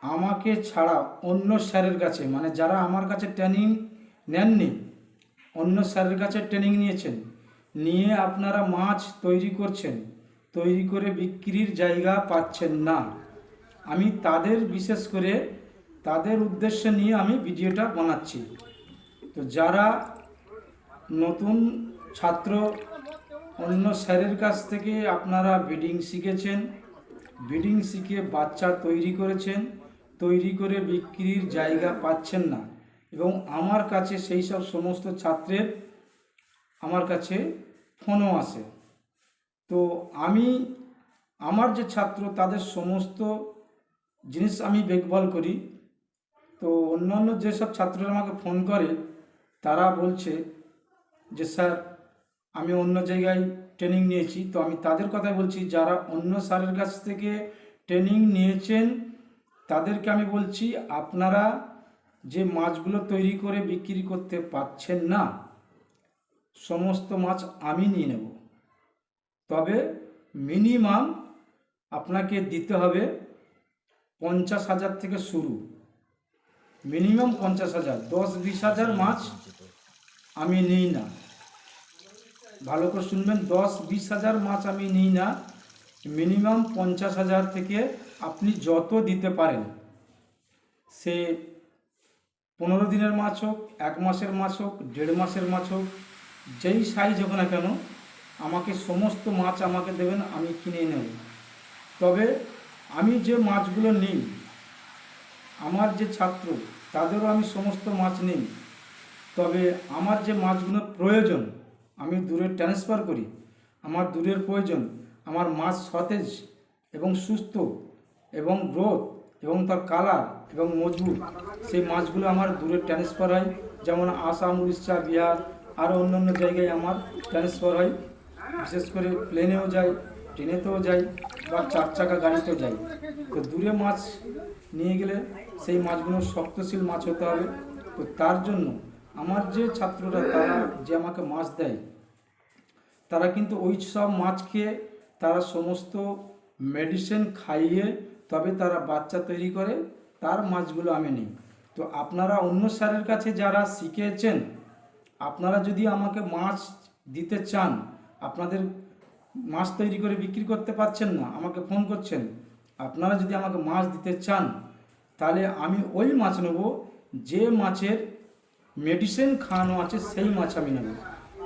আমাকে ছাড়া অন্য স্যারের কাছে, মানে যারা আমার কাছে ট্রেনিং নেননি, অন্য স্যারের কাছে ট্রেনিং নিয়েছেন, নিয়ে আপনারা মাছ তৈরি করছেন, তৈরি করে বিক্রির জায়গা পাচ্ছেন না। আমি তাদের, বিশেষ করে তাদের উদ্দেশ্য নিয়ে আমি ভিডিওটা বানাচ্ছি। তো যারা নতুন ছাত্র, অন্য স্যারের কাছ থেকে আপনারা ব্রিডিং শিখেছেন, ব্রিডিং শিখে বাচ্চা তৈরি করেছেন, তৈরি করে বিক্রির জায়গা পাচ্ছেন না, এবং আমার কাছে সেই সব সমস্ত ছাত্রের আমার কাছে ফোনও আসে। তো আমি আমার যে ছাত্র তাদের সমস্ত জিনিস আমি দেখভাল করি। তো অন্যান্য যেসব ছাত্ররা আমাকে ফোন করে তারা বলছে যে স্যার আমি অন্য জায়গায় ট্রেনিং নিয়েছি। তো আমি তাদের কথাই বলছি, যারা অন্য স্যারের কাছ থেকে ট্রেনিং নিয়েছেন তাদেরকে আমি বলছি, আপনারা যে মাছগুলো তৈরি করে বিক্রি করতে পারছেন না, সমস্ত মাছ আমি নিয়ে নেব। তবে মিনিমাম আপনাকে দিতে হবে 50,000 থেকে শুরু, মিনিমাম 50,000। 10-20,000 মাছ আমি নিই না। ভালো করে শুনবেন, 10-20,000 মাছ আমি নিই না। মিনিমাম 50,000 থেকে আপনি যত দিতে পারেন, সে 15 দিনের মাছ হোক, 1 মাসের মাছ হোক, 1.5 মাসের মাছ হোক, যেই সাইজ হোক না কেন, আমাকে সমস্ত মাছ আমাকে দেবেন, আমি কিনে নেব। তবে আমি যে মাছগুলো নিই, আমার যে ছাত্র তাদেরও আমি সমস্ত মাছ নিই। তবে আমার যে মাছগুলো প্রয়োজন আমি দূরে ট্রান্সফার করি, আমার দূরের প্রয়োজন, আমার মাছ সতেজ এবং সুস্থ এবং গ্রোথ এবং তার কালার এবং মজবুত, সেই মাছগুলো আমার দূরে ট্রান্সফার হয়। যেমন আসাম, উড়িষ্যা, বিহার, আরও অন্যান্য জায়গায় আমার ট্রান্সফার হয়। বিশেষ করে প্লেনেও যাই, ট্রেনেতেও যাই, বা 4 চাকা গাড়িতেও যাই। তো দূরে মাছ নিয়ে গেলে সেই মাছগুলো শক্তশীল মাছ হতে হবে। তো তার জন্য আমার যে ছাত্ররা তারা যে আমাকে মাছ দেয়, তারা কিন্তু ওই সব মাছকে তারা সমস্ত মেডিসিন খাইয়ে তবে তারা বাচ্চা তৈরি করে, তার মাছগুলো আমি নিই। তো আপনারা অন্য স্যারের কাছে যারা শিখেছেন, আপনারা যদি আমাকে মাছ দিতে চান, আপনাদের মাছ তৈরি করে বিক্রি করতে পারছেন না, আমাকে ফোন করছেন, আপনারা যদি আমাকে মাছ দিতে চান, তাহলে আমি ওই মাছ নেব যে মাছের মেডিসিন খাওয়ানো আছে, সেই মাছ আমি নেব।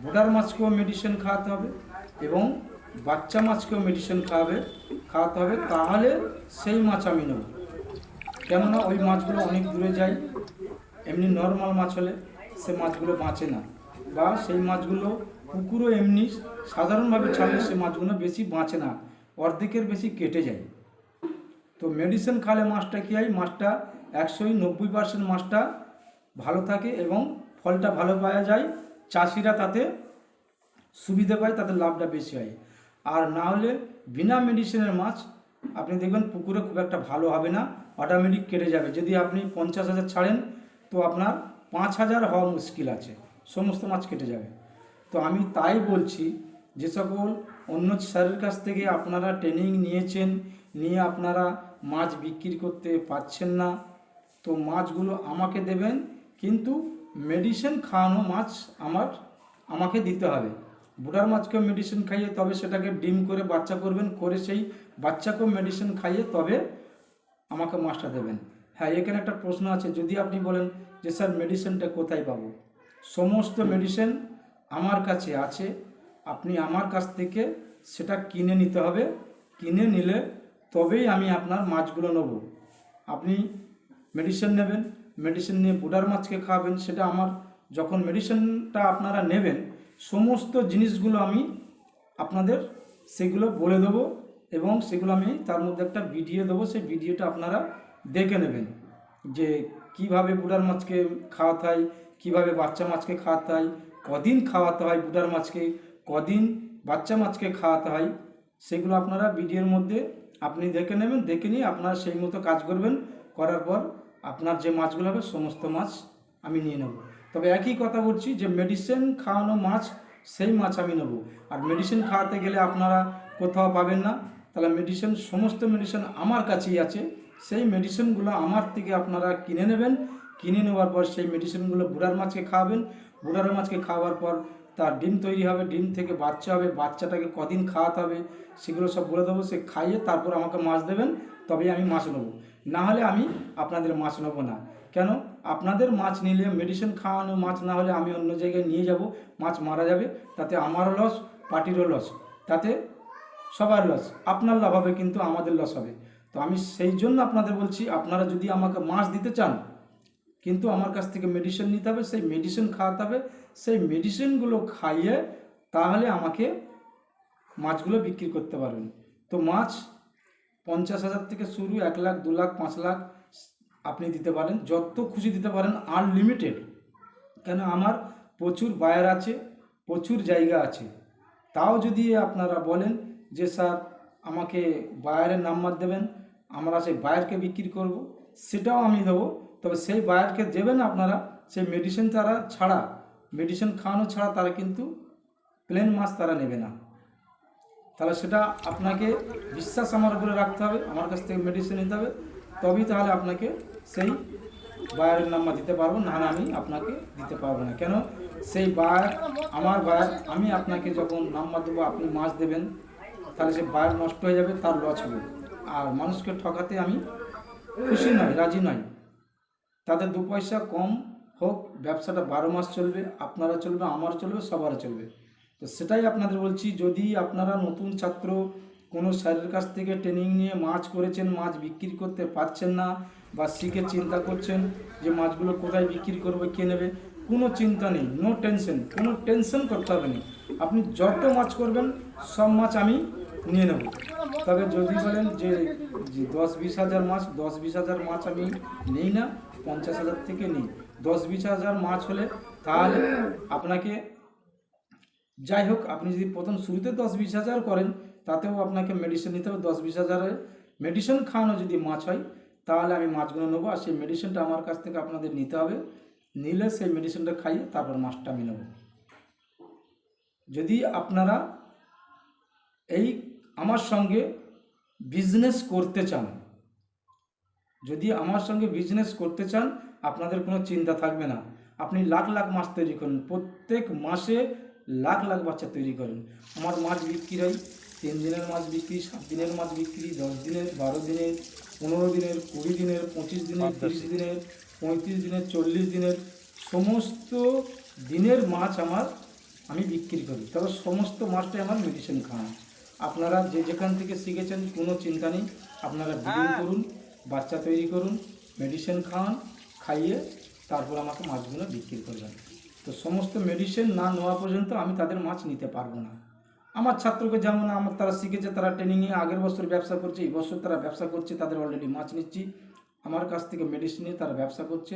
ব্রয়লার মাছকেও মেডিসিন খাওয়াতে হবে এবং বাচ্চা মাছকেও মেডিসিন খাওয়াতে হবে, তাহলে সেই মাছ আমি নেব। কেননা ওই মাছগুলো অনেক দূরে যায়, এমনি নর্মাল মাছ হলে সে মাছগুলো বাঁচে না, বা সেই মাছগুলো পুকুরও এমনি সাধারণভাবে ছাড়লে সে মাছগুলো বেশি বাঁচে না, অর্ধেকের বেশি কেটে যায়। তো মেডিসিন খাওয়ালে মাছটা কী হয়, মাছটা 190% মাছটা ভালো থাকে এবং ফলটা ভালো পাওয়া যায়, চাষিরা তাতে সুবিধা পায়, তাদের লাভটা বেশি হয়। আর না হলে বিনা মেডিসিনের মাছ আপনি দেখবেন পুকুরে খুব একটা ভালো হবে না, অটোমেটিক কেটে যাবে। যদি আপনি 50,000 ছাড়েন তো আপনার 5,000 হওয়া মুশকিল আছে, সমস্ত মাছ কেটে যাবে। তো আমি তাই বলছি, যে সকল অন্য স্যারের কাছ থেকে আপনারা ট্রেনিং নিয়েছেন, নিয়ে আপনারা মাছ বিক্রি করতে পারছেন না, তো মাছগুলো আমাকে দেবেন, কিন্তু মেডিসিন খাওয়ানো মাছ আমাকে দিতে হবে। বুটার মাছকেও মেডিসিন খাইয়ে তবে সেটাকে ডিম করে বাচ্চা করবেন, করে সেই বাচ্চাকেও মেডিসিন খাইয়ে তবে আমাকে মাছটা দেবেন। হ্যাঁ, এখানে একটা প্রশ্ন আছে, যদি আপনি বলেন যে স্যার মেডিসিনটা কোথায় পাবো, সমস্ত মেডিসিন আমার কাছে আছে, আপনি আমার কাছ থেকে সেটা কিনে নিতে হবে। কিনে নিলে তবেই আমি আপনার মাছগুলো নেব। আপনি মেডিসিন নেবেন, মেডিসিন নিয়ে বুটার মাছকে খাওয়াবেন, সেটা আমার, যখন মেডিসিনটা আপনারা নেবেন সমস্ত জিনিসগুলো আমি আপনাদের সেগুলো বলে দেবো, এবং সেগুলো আমি তার মধ্যে একটা ভিডিও দেবো, সেই ভিডিওটা আপনারা দেখে নেবেন যে কিভাবে বুটার মাছকে খাওয়াতে হয়, কীভাবে বাচ্চা মাছকে খাওয়াতে হয়, কদিন খাওয়াতে হয় বুটার মাছকে, কদিন বাচ্চা মাছকে খাওয়াতে হয়, সেগুলো আপনারা ভিডিওর মধ্যে আপনি দেখে নেবেন। দেখে নিয়ে আপনারা সেই মতো কাজ করবেন, করার পর আপনার যে মাছগুলো হবে সমস্ত মাছ আমি নিয়ে নেব। তবে একই কথা বলছি যে মেডিসিন খাওয়ানো মাছ, সেই মাছ আমি নেব। আর মেডিসিন খাওয়াতে গেলে আপনারা কোথাও পাবেন না, তাহলে মেডিসিন, সমস্ত মেডিসিন আমার কাছেই আছে, সেই মেডিসিনগুলো আমার থেকে আপনারা কিনে নেবেন। কিনে নেওয়ার পর সেই মেডিসিনগুলো বুড়ার মাছকে খাওয়াবেন। বুড়ার মাছকে খাওয়ার পর তার ডিম তৈরি হবে, ডিম থেকে বাচ্চা হবে, বাচ্চাটাকে কদিন খাওয়াতে হবে সেগুলো সব বলে দেবো। সে খাইয়ে তারপর আমাকে মাছ দেবেন, তবেই আমি মাছ নেবো, না হলে আমি আপনাদের মাছ নেবো না। কেন? আপনাদের মাছ নিলে মেডিসিন খাওয়ানো মাছ না হলে আমি অন্য জায়গায় নিয়ে যাব, মাছ মারা যাবে, তাতে আমারও লস, পার্টিরও লস, তাতে সবার লস। আপনার লাভ হবে কিন্তু আমাদের লস হবে। তো আমি সেই জন্য আপনাদের বলছি, আপনারা যদি আমাকে মাছ দিতে চান কিন্তু আমার কাছ থেকে মেডিসিন নিতে হবে, সেই মেডিসিন খাওয়াতে হবে, সেই মেডিসিনগুলো খাইয়ে তাহলে আমাকে মাছগুলো বিক্রি করতে পারবেন। তো মাছ 50,000 থেকে শুরু, 1 লাখ, 2 লাখ, 5 লাখ আপনি দিতে পারেন, যত খুশি দিতে পারেন, আনলিমিটেড। কেন? আমার প্রচুর বায়ার আছে, প্রচুর জায়গা আছে। তাও যদি আপনারা বলেন যে স্যার আমাকে বায়ারের নাম্বার দেবেন, আমরা সেই বায়ারকে বিক্রি করব, সেটাও আমি দেবো। তবে সেই বায়ারকে দেবেন আপনারা সেই মেডিসিন তারা ছাড়া, মেডিসিন খাওয়ানো ছাড়া তারা কিন্তু প্লেন মাছ তারা নেবে না। তাহলে সেটা আপনাকে বিশ্বাস আমার উপরে রাখতে হবে, আমার কাছ থেকে মেডিসিন নিতে হবে, তবেই তাহলে আপনাকে সেই বায়ারের নাম্বার দিতে পারবো, নাহলে আমি আপনাকে দিতে পারবো না। কেন? সেই বায়ার আমার বায়ার, আমি আপনাকে যখন নাম্বার দেবো আপনি মাছ দেবেন, তাহলে সে বায়ার নষ্ট হয়ে যাবে, তার লস হবে। আর মানুষকে ঠকাতে আমি খুশি নয়, রাজি নয়। তাদের 2 পয়সা কম হোক, ব্যবসাটা 12 মাস চলবে, আপনারা চলবে, আমার চলবে, সবার চলবে। তো সেটাই আপনাদের বলছি, যদি আপনারা নতুন ছাত্র কোনো স্যারের কাছ থেকে ট্রেনিং নিয়ে মাছ করেছেন, মাছ বিক্রি করতে পারছেন না, বা শিখে চিন্তা করছেন যে মাছগুলো কোথায় বিক্রি করবে, কে নেবে, কোনো চিন্তা নেই, নো টেনশন, কোনো টেনশন করতে হবে না। আপনি যত মাছ করবেন সব মাছ আমি নিয়ে নেব। তবে যদি বলেন যে 10-20 হাজার মাছ, 10-20 হাজার মাছ আমি নিই না, 50,000 থেকে নিই। 10-20 হাজার মাছ হলে তাহলে আপনাকে, যাই হোক, আপনি যদি প্রথম শুরুতে 10-20 হাজার করেন, তাতেও আপনাকে মেডিসিন নিতে হবে। 10-20 হাজারের মেডিসিন খাওয়ানো যদি মাছ হয় তাহলে আমি মাছগুলো নেবো, আর সেই মেডিসিনটা আমার কাছ থেকে আপনাদের নিতে হবে। নিলে সেই মেডিসিনটা খাইয়ে তারপর মাছটা আমি নেব। যদি আপনারা এই আমার সঙ্গে বিজনেস করতে চান, যদি আমার সঙ্গে বিজনেস করতে চান, আপনাদের কোনো চিন্তা থাকবে না। আপনি লাখ লাখ মাছ তৈরি করেন, প্রত্যেক মাসে লাখ লাখ বাচ্চা তৈরি করেন। আমার মাছ বিক্রি হয় 3 দিনের মাছ বিক্রি, 7 দিনের মাছ বিক্রি, 10 দিনের, 12 দিনের, 15 দিনের, 20 দিনের, 25 দিনের, 30 দিনের, 35 দিনের, 40 দিনের, সমস্ত দিনের মাছ আমি বিক্রি করি। তবে সমস্ত মাছটাই আমার মেডিসিন খাওয়ানো। আপনারা যে যেখান থেকে শিখেছেন কোনো চিন্তা নেই, আপনারা ব্রিডিং করুন, বাচ্চা তৈরি করুন, মেডিসিন খাওয়ান, খাইয়ে তারপর আমাকে মাছগুলো বিক্রি করবেন। তো সমস্ত মেডিসিন না নেওয়া পর্যন্ত আমি তাদের মাছ নিতে পারবো না। আমার ছাত্রকে যেমন তারা শিখেছে, তারা ট্রেনিংয়ে আগের বছর ব্যবসা করছে, এই বছর তারা ব্যবসা করছে, তাদের অলরেডি মাছ নিচ্ছি, আমার কাছ থেকে মেডিসিন নিয়ে তারা ব্যবসা করছে,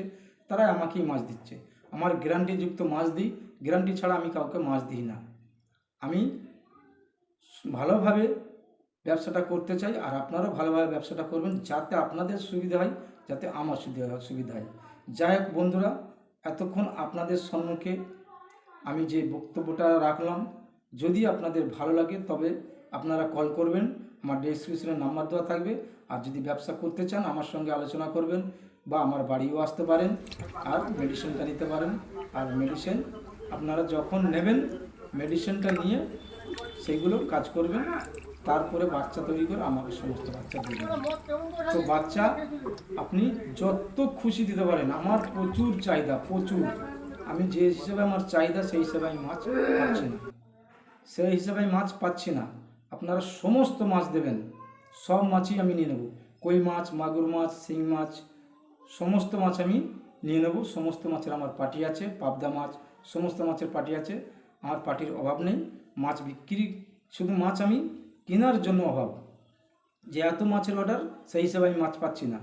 তারাই আমাকেই মাছ দিচ্ছে। আমার গ্যারান্টিযুক্ত মাছ দিই, গ্যারান্টি ছাড়া আমি কাউকে মাছ দিই না। আমি ভালোভাবে ব্যবসাটা করতে চাই, আর আপনারাও ভালোভাবে ব্যবসাটা করবেন, যাতে আপনাদের সুবিধা হয়, যাতে আমার সুবিধা হয়। যাই হোক বন্ধুরা, এতক্ষণ আপনাদের সম্মুখে আমি যে বক্তব্যটা রাখলাম, যদি আপনাদের ভালো লাগে তবে আপনারা কল করবেন, আমার ডেসক্রিপশনে নাম্বার দেওয়া থাকবে। আর যদি ব্যবসা করতে চান আমার সঙ্গে আলোচনা করবেন, বা আমার বাড়িও আসতে পারেন, আর মেডিসিনটা নিতে পারেন। আর মেডিসিন আপনারা যখন নেবেন, মেডিসিনটা নিয়ে সেগুলো কাজ করবেন, তারপরে বাচ্চা তৈরি করে আমাকে সমস্ত বাচ্চা দিয়ে দেবেন। তো বাচ্চা আপনি যত খুশি দিতে পারেন, আমার প্রচুর চাহিদা, প্রচুর। আমি যে হিসেবে আমার চাহিদা সেই হিসেবে আমি মাছ পাচ্ছি না, সেই হিসেবে আমি মাছ পাচ্ছি না। আপনারা সমস্ত মাছ দেবেন, সব মাছই আমি নিয়ে নেব। কই মাছ, মাগুর মাছ, শিং মাছ, সমস্ত মাছ আমি নিয়ে নেব। সমস্ত মাছের আমার পার্টি আছে, পাবদা মাছ, সমস্ত মাছের পার্টি আছে। আমার পার্টির অভাব নেই। মাছ বিক্রি, শুধু মাছ আমি কেনার জন্য অভাব, যে এত মাছের অর্ডার, সেই হিসেবে আমি মাছ পাচ্ছি না।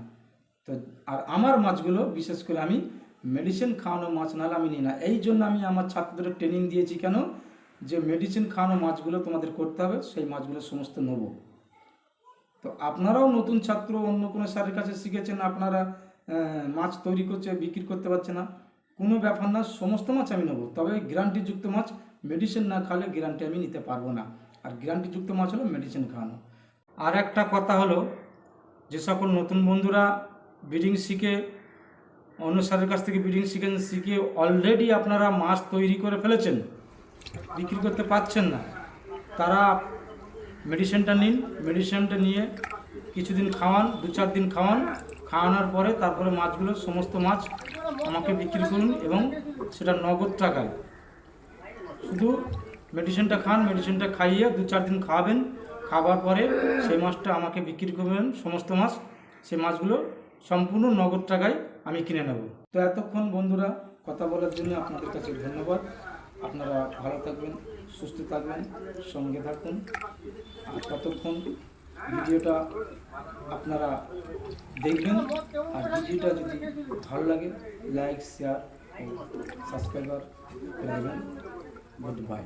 তো আর আমার মাছগুলো বিশেষ করে আমি মেডিসিন খাওয়ানো মাছ নাহলে আমি নিই না। এই জন্য আমি আমার ছাত্রদের ট্রেনিং দিয়েছি, কেন? যে মেডিসিন খাওয়ানো মাছগুলো তোমাদের করতে হবে, সেই মাছগুলো সমস্ত নেব। তো আপনারাও নতুন ছাত্র, অন্য কোনো স্যারের কাছে শিখেছেন, আপনারা মাছ তৈরি করছে, বিক্রি করতে পারছে না, কোনো ব্যাপার না, সমস্ত মাছ আমি নেব। তবে গ্যারান্টিযুক্ত মাছ, মেডিসিন না খাওয়ালে গ্যারান্টি আমি নিতে পারবো না। আর গ্যারান্টিযুক্ত মাছ হলো মেডিসিন খাওয়ানো। আর একটা কথা হলো যে সকল নতুন বন্ধুরা ব্রিডিং শিখে অন্য স্যারের কাছ থেকে ব্রিডিং শিখে অলরেডি আপনারা মাছ তৈরি করে ফেলেছেন, বিক্রি করতে পারছেন না, তারা মেডিসিনটা নিন। মেডিসিনটা নিয়ে কিছুদিন খাওয়ান, 2-4 দিন খাওয়ানোর পরে তারপরে মাছগুলো, সমস্ত মাছ আমাকে বিক্রি করুন এবং সেটা নগদ টাকায়। শুধু মেডিসিনটা খান, মেডিসিনটা খাইয়ে 2-4 দিন খাওয়াবেন, খাওয়ার পরে সেই মাছটা আমাকে বিক্রি করবেন, সমস্ত মাছ, সেই মাছগুলো সম্পূর্ণ নগদ টাকায় আমি কিনে নেব। তো এতক্ষণ বন্ধুরা কথা বলার জন্য আপনাদের কাছে ধন্যবাদ। আপনারা ভালো থাকবেন, সুস্থ থাকবেন, সঙ্গে থাকুন। আর ততক্ষণ ভিডিওটা আপনারা দেখবেন। আর ভিডিওটা যদি ভালো লাগে লাইক, শেয়ার ও সাবস্ক্রাইবার করে দেবেন। Good bye.